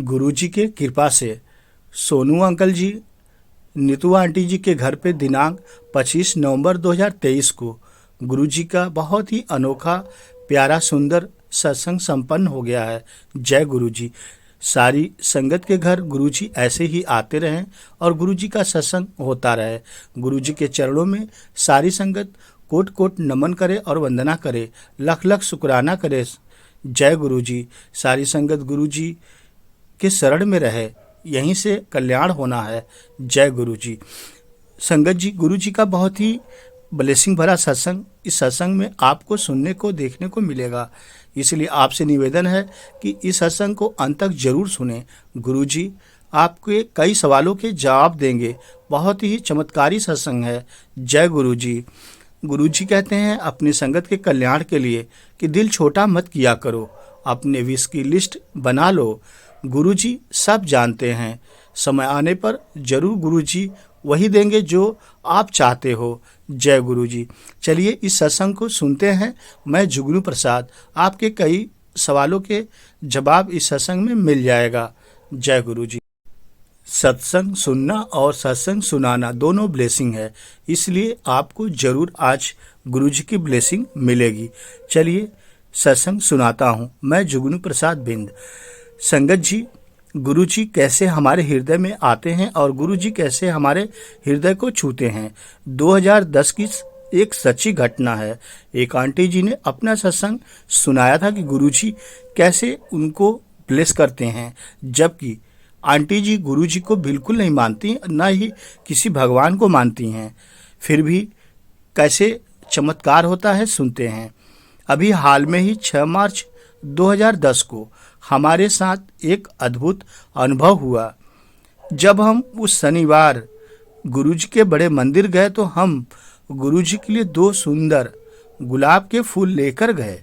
गुरुजी के कृपा से सोनू अंकल जी, नीतू आंटी जी के घर पे दिनांक 25 नवंबर 2023 को गुरुजी का बहुत ही अनोखा, प्यारा, सुंदर सत्संग संपन्न हो गया है। जय गुरुजी। सारी संगत के घर गुरुजी ऐसे ही आते रहें और गुरुजी का सत्संग होता रहे। गुरुजी के चरणों में सारी संगत कोट कोट नमन करे और वंदना करे, लख लख शुक्राना करे। जय गुरुजी। सारी संगत गुरुजी के शरण में रहे, यहीं से कल्याण होना है। जय गुरुजी। संगत जी, गुरुजी का बहुत ही ब्लेसिंग भरा सत्संग इस सत्संग में आपको सुनने को, देखने को मिलेगा। इसलिए आपसे निवेदन है कि इस सत्संग को अंत तक जरूर सुने। गुरुजी आपके कई सवालों के जवाब देंगे। बहुत ही चमत्कारी सत्संग है। जय गुरुजी। गुरुजी कहते हैं अपनी संगत के कल्याण के लिए कि दिल छोटा मत किया करो, अपने विश की लिस्ट बना लो। गुरुजी सब जानते हैं, समय आने पर जरूर गुरुजी वही देंगे जो आप चाहते हो। जय गुरुजी। चलिए इस सत्संग को सुनते हैं। मैं जुगनू प्रसाद। आपके कई सवालों के जवाब इस सत्संग में मिल जाएगा। जय गुरुजी। सत्संग सुनना और सत्संग सुनाना दोनों ब्लेसिंग है, इसलिए आपको जरूर आज गुरुजी की ब्लेसिंग मिलेगी। चलिए सत्संग सुनाता हूँ। मैं जुगनू प्रसाद बिंद। संगत जी, गुरुजी कैसे हमारे हृदय में आते हैं और गुरुजी कैसे हमारे हृदय को छूते हैं। 2010 की एक सच्ची घटना है। एक आंटी जी ने अपना सत्संग सुनाया था कि गुरुजी कैसे उनको ब्लेस करते हैं, जबकि आंटी जी गुरुजी को बिल्कुल नहीं मानती, न ही किसी भगवान को मानती हैं। फिर भी कैसे चमत्कार होता है सुनते हैं। अभी हाल में ही 6 मार्च 2010 को हमारे साथ एक अद्भुत अनुभव हुआ। जब हम उस शनिवार गुरुजी के बड़े मंदिर गए तो हम गुरुजी के लिए 2 सुंदर गुलाब के फूल लेकर गए।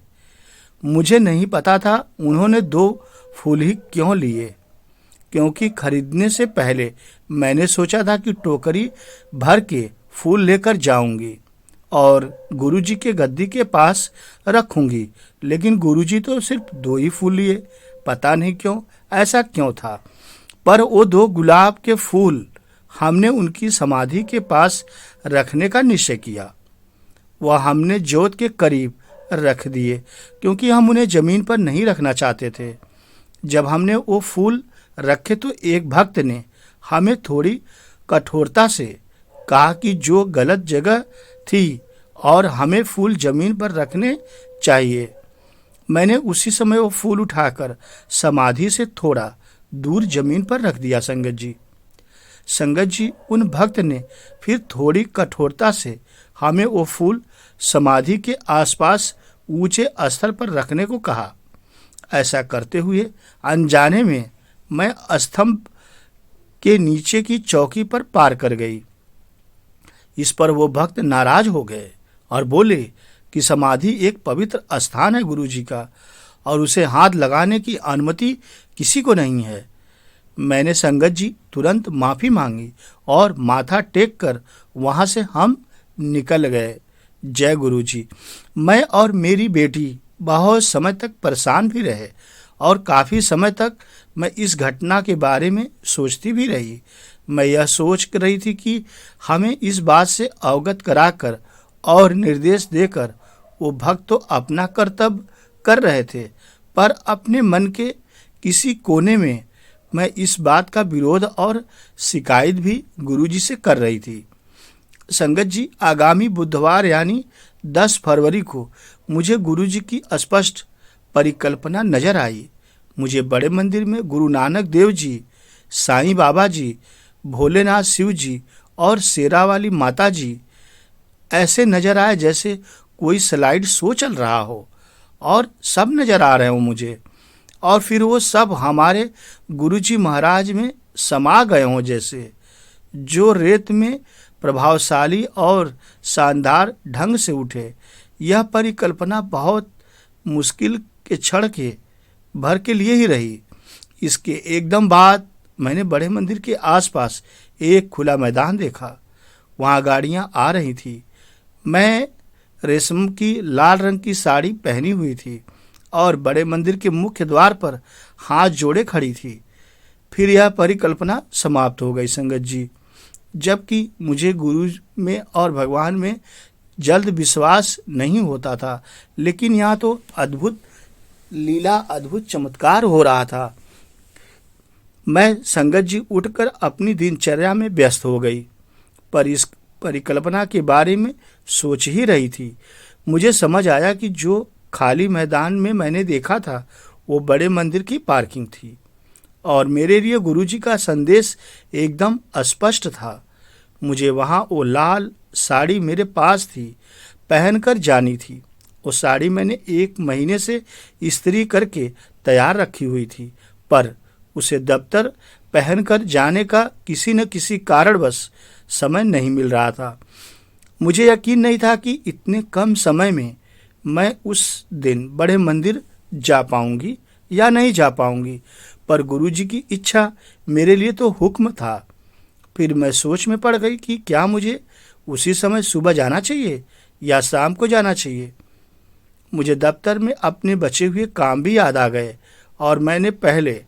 मुझे नहीं पता था उन्होंने 2 फूल ही क्यों लिए, क्योंकि खरीदने से पहले मैंने सोचा था कि टोकरी भर के फूल लेकर जाऊंगी और गुरुजी के गद्दी के पास रखूंगी, लेकिन गुरुजी तो सिर्फ 2 ही फूल लिए। पता नहीं क्यों, ऐसा क्यों था, पर वो 2 गुलाब के फूल हमने उनकी समाधि के पास रखने का निश्चय किया। वह हमने जोत के करीब रख दिए, क्योंकि हम उन्हें जमीन पर नहीं रखना चाहते थे। जब हमने वो फूल रखे तो एक भक्त ने हमें थोड़ी कठोरता से कहा कि जो गलत जगह थी और हमें फूल जमीन पर रखने चाहिए। मैंने उसी समय वो फूल उठाकर समाधि से थोड़ा दूर जमीन पर रख दिया। संगत जी, उन भक्त ने फिर थोड़ी कठोरता से हमें वो फूल समाधि के आसपास ऊंचे स्थल पर रखने को कहा। ऐसा करते हुए अनजाने में मैं स्तंभ के नीचे की चौकी पर पार कर गई। इस पर वो भक्त नाराज हो गए और बोले कि समाधि एक पवित्र स्थान है गुरुजी का और उसे हाथ लगाने की अनुमति किसी को नहीं है। मैंने संगत जी तुरंत माफी मांगी और माथा टेक कर वहां से हम निकल गए। जय गुरुजी। मैं और मेरी बेटी बहुत समय तक परेशान भी रहे और काफी समय तक मैं इस घटना के बारे में सोचती भी रही। मैं यह सोच रही थी कि हमें इस बात से अवगत कराकर और निर्देश देकर वो भक्त तो अपना कर्तव्य कर रहे थे, पर अपने मन के किसी कोने में मैं इस बात का विरोध और शिकायत भी गुरुजी से कर रही थी। संगत जी, आगामी बुधवार यानी 10 फरवरी को मुझे गुरुजी की स्पष्ट परिकल्पना नजर आई। मुझे बड़े मंदिर में गुरु नानक देव जी, साईं बाबा जी, भोलेनाथ शिव जी और शेरावाली माता जी ऐसे नजर आए जैसे कोई स्लाइड शो चल रहा हो, और सब नजर आ रहे हो मुझे। और फिर वो सब हमारे गुरुजी महाराज में समा गए हों, जैसे जो रेत में प्रभावशाली और शानदार ढंग से उठे। यह परिकल्पना बहुत मुश्किल के क्षण के भर के लिए ही रही। इसके एकदम बाद मैंने बड़े मंदिर के आसपास एक खुला मैदान देखा। वहाँ गाड़ियाँ आ रही थी। मैं रेशम की लाल रंग की साड़ी पहनी हुई थी और बड़े मंदिर के मुख्य द्वार पर हाथ जोड़े खड़ी थी। फिर यह परिकल्पना समाप्त हो गई संगत जी। जबकि मुझे गुरु में और भगवान में जल्द विश्वास नहीं होता था, लेकिन यहाँ तो अद्भुत लीला, अद्भुत चमत्कार हो रहा था। मैं संगत जी उठकर अपनी दिनचर्या में व्यस्त हो गई, पर इस परिकल्पना के बारे में सोच ही रही थी। मुझे समझ आया कि जो खाली मैदान में मैंने देखा था वो बड़े मंदिर की पार्किंग थी, और मेरे लिए गुरुजी का संदेश एकदम स्पष्ट था। मुझे वहाँ वो लाल साड़ी मेरे पास थी, पहनकर जानी थी। वो साड़ी मैंने 1 महीने से इस्त्री करके तैयार रखी हुई थी, पर उसे दफ्तर पहनकर जाने का किसी न किसी कारणवश समय नहीं मिल रहा था। मुझे यकीन नहीं था कि इतने कम समय में मैं उस दिन बड़े मंदिर जा पाऊंगी या नहीं जा पाऊंगी, पर गुरुजी की इच्छा मेरे लिए तो हुक्म था। फिर मैं सोच में पड़ गई कि क्या मुझे उसी समय सुबह जाना चाहिए या शाम को जाना चाहिए। मुझे दफ्तर में अपने बचे हुए काम भी याद आ गए, और मैंने पहले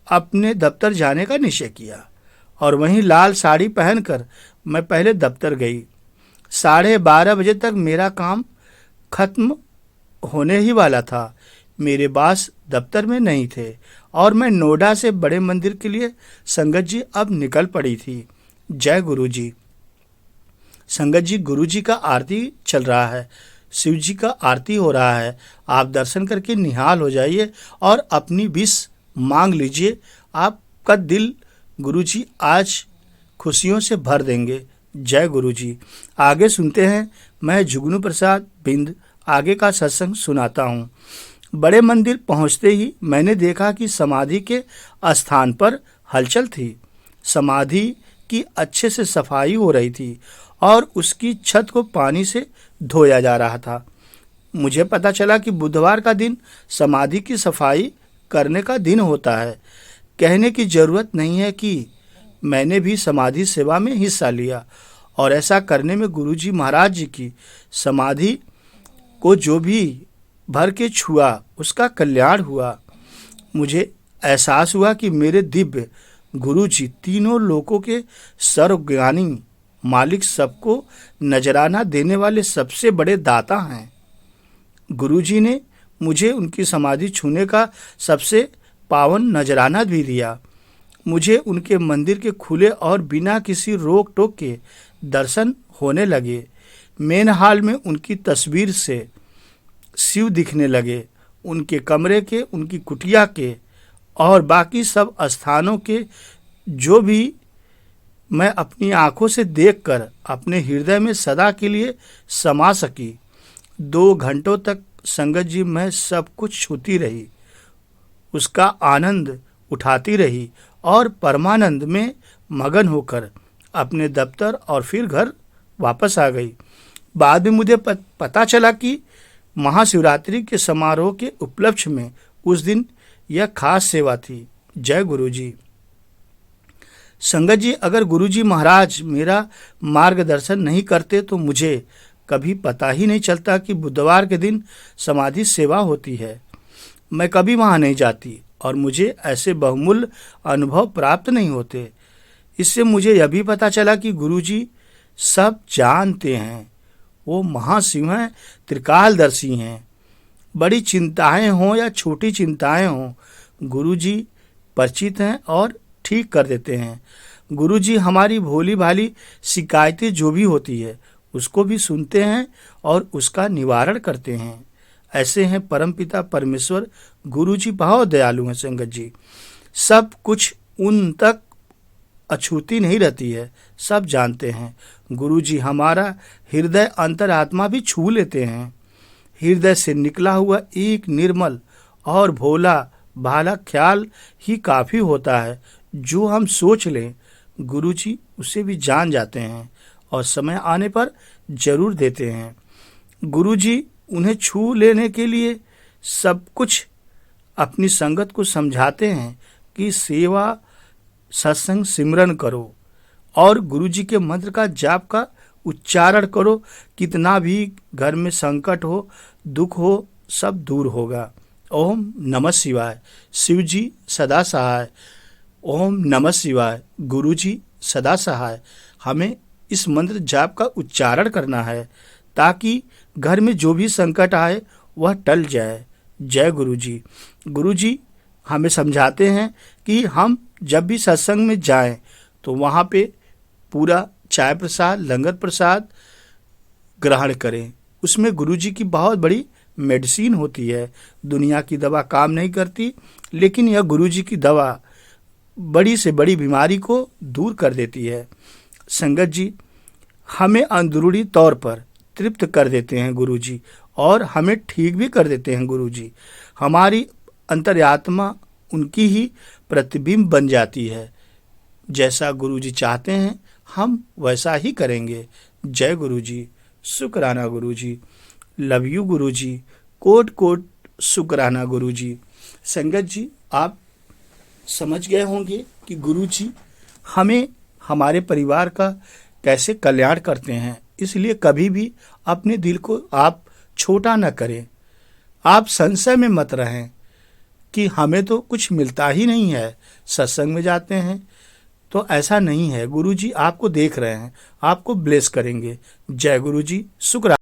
अपने दफ्तर जाने का निश्चय किया, और वहीं लाल साड़ी पहनकर मैं पहले दफ्तर गई। 12:30 बजे तक मेरा काम खत्म होने ही वाला था। मेरे बॉस दफ्तर में नहीं थे, और मैं नोएडा से बड़े मंदिर के लिए संगत जी अब निकल पड़ी थी। जय गुरु जी। संगत जी, गुरु जी का आरती चल रहा है, शिव जी का आरती हो रहा है। आप दर्शन करके निहाल हो जाइए और अपनी विश मांग लीजिए। आपका दिल गुरु जी आज खुशियों से भर देंगे। जय गुरु जी। आगे सुनते हैं। मैं जुगनू प्रसाद बिंद आगे का सत्संग सुनाता हूँ। बड़े मंदिर पहुँचते ही मैंने देखा कि समाधि के स्थान पर हलचल थी। समाधि की अच्छे से सफाई हो रही थी और उसकी छत को पानी से धोया जा रहा था। मुझे पता चला कि बुधवार का दिन समाधि की सफाई करने का दिन होता है। कहने की जरूरत नहीं है कि मैंने भी समाधि सेवा में हिस्सा लिया, और ऐसा करने में गुरुजी महाराज जी की समाधि को जो भी भर के छुआ उसका कल्याण हुआ। मुझे एहसास हुआ कि मेरे दिव्य गुरुजी तीनों लोकों के सर्वज्ञानी मालिक, सबको नजराना देने वाले सबसे बड़े दाता हैं। गुरुजी ने मुझे उनकी समाधि छूने का सबसे पावन नजराना भी दिया। मुझे उनके मंदिर के खुले और बिना किसी रोक टोक के दर्शन होने लगे। मेन हॉल में उनकी तस्वीर से शिव दिखने लगे। उनके कमरे के, उनकी कुटिया के और बाकी सब स्थानों के जो भी मैं अपनी आंखों से देखकर अपने हृदय में सदा के लिए समा सकी। 2 घंटों तक संगत जी मैं सब कुछ छूती रही, उसका आनंद उठाती रही और परमानंद में मगन होकर अपने दफ्तर और फिर घर वापस आ गई। बाद में मुझे पता चला कि महाशिवरात्रि के समारोह के उपलक्ष्य में उस दिन यह खास सेवा थी। जय गुरु जी। संगत जी, अगर गुरु जी महाराज मेरा मार्गदर्शन नहीं करते तो मुझे कभी पता ही नहीं चलता कि बुधवार के दिन समाधि सेवा होती है। मैं कभी वहाँ नहीं जाती और मुझे ऐसे बहुमूल्य अनुभव प्राप्त नहीं होते। इससे मुझे यह भी पता चला कि गुरुजी सब जानते हैं। वो महाशिव हैं, त्रिकालदर्शी हैं। बड़ी चिंताएं हों या छोटी चिंताएं हों, गुरुजी परिचित हैं और ठीक कर देते हैं। गुरुजी हमारी भोली भाली शिकायतें जो भी होती है उसको भी सुनते हैं और उसका निवारण करते हैं। ऐसे हैं परमपिता परमेश्वर। गुरुजी बहुत दयालु हैं संगत जी। सब कुछ उन तक अछूती नहीं रहती है, सब जानते हैं। गुरुजी हमारा हृदय अंतरात्मा भी छू लेते हैं। हृदय से निकला हुआ एक निर्मल और भोला भाला ख्याल ही काफ़ी होता है। जो हम सोच लें गुरुजी उसे भी जान जाते हैं और समय आने पर जरूर देते हैं। गुरुजी उन्हें छू लेने के लिए सब कुछ अपनी संगत को समझाते हैं कि सेवा, सत्संग, सिमरन करो और गुरुजी के मंत्र का जाप का उच्चारण करो। कितना भी घर में संकट हो, दुख हो, सब दूर होगा। ओम नमः शिवाय। शिव जी सदा सहाय। ओम नमः शिवाय, गुरु जी सदा सहाय। हमें इस मंत्र जाप का उच्चारण करना है ताकि घर में जो भी संकट आए वह टल जाए। जय गुरु जी। गुरु जी हमें समझाते हैं कि हम जब भी सत्संग में जाएं तो वहाँ पे पूरा चाय प्रसाद, लंगर प्रसाद ग्रहण करें। उसमें गुरु जी की बहुत बड़ी मेडिसिन होती है। दुनिया की दवा काम नहीं करती, लेकिन यह गुरु जी की दवा बड़ी से बड़ी बीमारी को दूर कर देती है। संगत जी, हमें अंदरूनी तौर पर तृप्त कर देते हैं गुरु जी, और हमें ठीक भी कर देते हैं गुरु जी। हमारी अंतर्यात्मा उनकी ही प्रतिबिंब बन जाती है। जैसा गुरु जी चाहते हैं हम वैसा ही करेंगे। जय गुरु जी, शुक्राना गुरु जी, love you Guru ji, coat coat शुक्राना गुरु जी। संगत जी, आप समझ गए होंगे कि गुरु जी हमें हमारे परिवार का कैसे कल्याण करते हैं। इसलिए कभी भी अपने दिल को आप छोटा न करें। आप संशय में मत रहें कि हमें तो कुछ मिलता ही नहीं है, सत्संग में जाते हैं तो ऐसा नहीं है। गुरु जी आपको देख रहे हैं, आपको ब्लेस करेंगे। जय गुरु जी, शुक्र।